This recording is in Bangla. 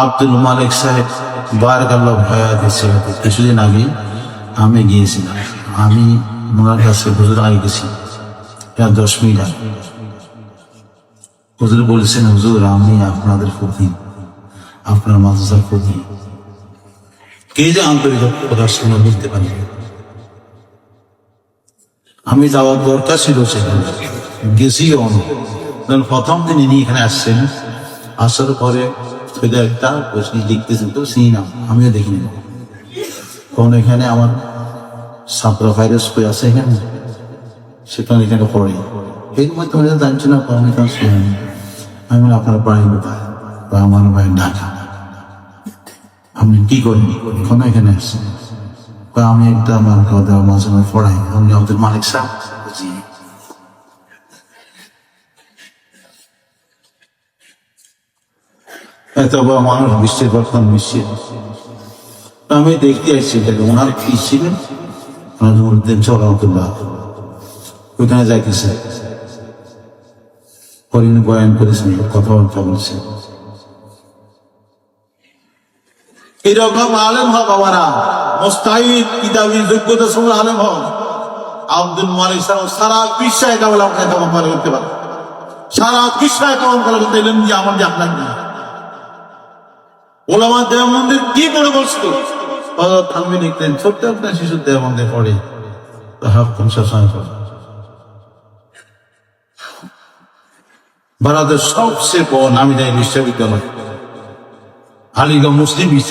আব্দুল মালিক সাহেব বারাকাল্লাহ ভয়া দিচ্ছে। কিছুদিন আগে আমি গিয়েছিলাম, আমি ওনার কাছে হুজুর আগে গেছি 10 মিনিট আগে। হুজুর বলছেন, হুজুর আমি আপনাদের প্রতি, আপনার মাদ্রাসার প্রতি কে যে আন্তরিক কথার সঙ্গে বুঝতে পারি। আমি যাওয়ার দরকার ছিল, সেখানে গেছিও অনেক। প্রথম দিন ইনি এখানে আসছেন, আসার পরে একটা লিখতেছেন, তো চিনি না, আমিও দেখিনি। কারণ এখানে আমার ছাত্রা ভাইরাস বই আছে এখানে, সেখানে এখানে পড়ে এর মধ্যে আমি জানছি না, আমি কাজ শুনি। আমি বলি, আপনার বাড়ি কোথায়? বা আমার বাড়ি ঢাকা। আপনি কি করেন? এখন এখানে আসছেন। আমি একটা আমার কথা মাঝে মাঝে পড়াই। আপনি আব্দুল মালিক সাহেব? জি। এত বড় মানুষ, বিশ্বের বর্তমান বিশ্বের আমি দেখতে আসছি, ওনার কি ছিলেন চলামতুল্লাহ, ওইখানে যাইতেছে, হরিণ বয়ান করেছেন, কথাবার্তা বলছে। এরকম আলেম হক বাবারা, মুস্তাহিদ কিতাবী যোগ্যতা সঙ্গে আলেম হক। আব্দুল মালিক সারা বিশ্বে কালাম করতে পারে, সারা বিশ্বে কালাম করতে এলেন যে আমার যে আপনার না ওলামা দেওবন্দের কি করে বলছিল, থামবি লিখতেন, ছোট্ট একটা শিশু দেওবন্দে পড়ে ভারতের সবচেয়ে বড় নামি দেয় বিশ্ববিদ্যালয় আলিগড় মুসলিম বিশ্ব